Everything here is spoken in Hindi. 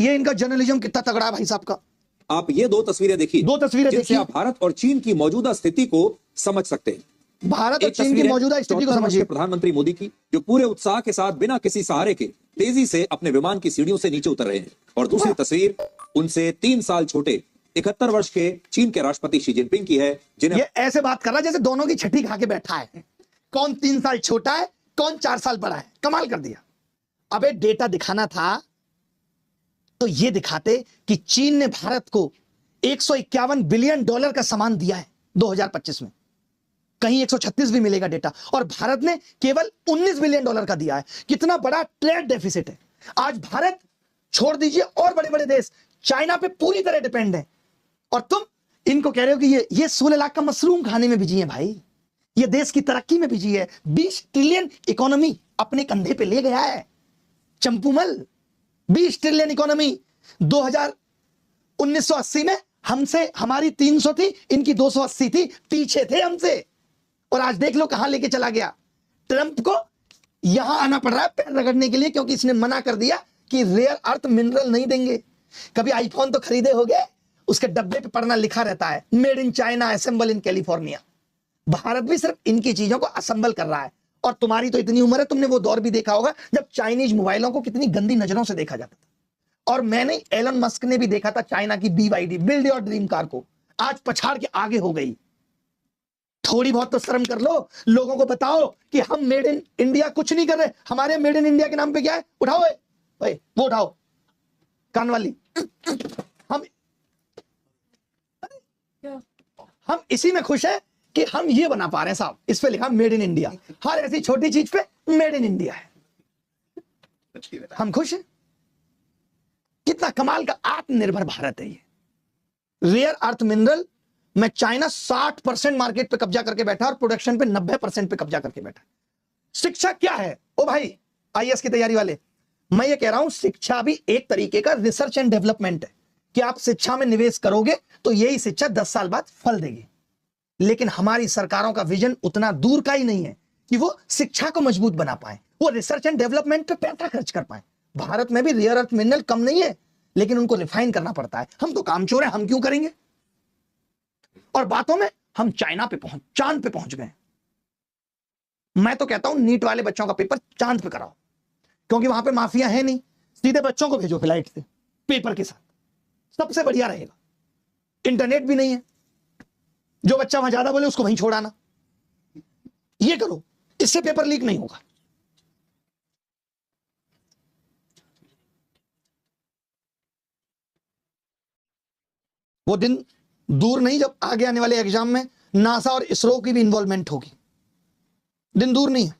ये इनका जर्नलिज्म कितना तगड़ा है भाई साहब का। आप ये दो तस्वीरें देखिए, जिनसे आप भारत और चीन की मौजूदा स्थिति को समझ सकते हैं। भारत और चीन की मौजूदा स्थिति को समझिए। प्रधानमंत्री मोदी की, जो पूरे उत्साह के साथ बिना किसी सहारे के तेजी से अपने विमान की सीढ़ियों से नीचे उतर रहे हैं। और दूसरी तस्वीर उनसे 3 साल छोटे 71 वर्ष के चीन के राष्ट्रपति शी जिनपिंग की है, जिन्हें ये ऐसे बात कर रहा है जैसे दोनों की छठी खा के बैठा है। कौन 3 साल छोटा है, कौन 4 साल बड़ा है। कमाल कर दिया। अबे डेटा दिखाना था तो ये दिखाते कि चीन ने भारत को $151 बिलियन का सामान दिया है 2025 में। कहीं 136 भी मिलेगा डेटा, और भारत ने केवल $19 बिलियन का दिया है। कितना बड़ा ट्रेड डेफिसिट है। आज भारत छोड़ दीजिए और बड़े बड़े देश चाइना पे पूरी तरह डिपेंड है, और तुम इनको कह रहे हो कि ये 16 लाख का मशरूम खाने में बिजी है। भाई ये देश की तरक्की में बिजी है। 20 ट्रिलियन इकोनॉमी अपने कंधे पे ले गया है चंपूमल। 20 ट्रिलियन इकोनॉमी 1980 में हमसे, हमारी 300 थी, इनकी 280 थी, पीछे थे हमसे। और आज देख लो कहां लेके चला गया। ट्रंप को यहां आना पड़ रहा है पैर रगड़ने के लिए, क्योंकि इसने मना कर दिया कि रेयर अर्थ मिनरल नहीं देंगे। कभी आईफोन तो खरीदे होगे, उसके डब्बे पे पढ़ना लिखा रहता है made in China, assemble in California. Bharat भी सिर्फ इनकी चीजों को असेंबल कर रहा है। और तुम्हारी तो इतनी उम्र है, तुमने वो दौर भी देखा होगा जब चाइनीज मोबाइलों को कितनी गंदी नजरों से देखा जाता था। और मैंने, एलन मस्क ने भी देखा था चाइना की BYD, build your dream car को। आज पछाड़ के आगे हो गई। थोड़ी बहुत तो शर्म कर लो। लोगों को बताओ कि हम मेड इन इंडिया कुछ नहीं कर रहे। हमारे मेड इन इंडिया के नाम पे क्या है? उठाओ भाई, वो उठाओ कान वाली। हम इसी में खुश है कि हम ये बना पा रहे हैं साहब। इस पे लिखा मेड इन इंडिया। हर ऐसी छोटी चीज पे मेड इन इंडिया है। हम खुश हैं। कितना कमाल का आत्मनिर्भर भारत है ये। रेयर अर्थ मिनरल में चाइना 60% मार्केट पे कब्जा करके बैठा और प्रोडक्शन पे 90% पे कब्जा करके बैठा। शिक्षा क्या है? ओ भाई IAS की तैयारी वाले, मैं ये कह रहा हूं शिक्षा भी एक तरीके का रिसर्च एंड डेवलपमेंट है कि आप शिक्षा में निवेश करोगे तो यही शिक्षा 10 साल बाद फल देगी। लेकिन हमारी सरकारों का विजन उतना दूर का ही नहीं है कि वो शिक्षा को मजबूत बना पाए, वो रिसर्च एंड डेवलपमेंट पे पैसा खर्च कर पाए। भारत में भी रेयर अर्थ मिनरल कम नहीं है, लेकिन उनको रिफाइन करना पड़ता है। हम तो कामचोर हैं, हम क्यों करेंगे? और बातों में हम चाइना पे चांद पे पहुंच गए। मैं तो कहता हूं नीट वाले बच्चों का पेपर चांद पे कराओ, क्योंकि वहां पे माफिया है नहीं। सीधे बच्चों को भेजो फ्लाइट से पेपर के साथ, सबसे बढ़िया रहेगा। इंटरनेट भी नहीं है, जो बच्चा वहां ज्यादा बोले उसको वहीं छोड़ाना। ये करो, इससे पेपर लीक नहीं होगा। वो दिन दूर नहीं जब आगे आने वाले एग्जाम में नासा और इसरो की भी इन्वॉल्वमेंट होगी। दिन दूर नहीं है।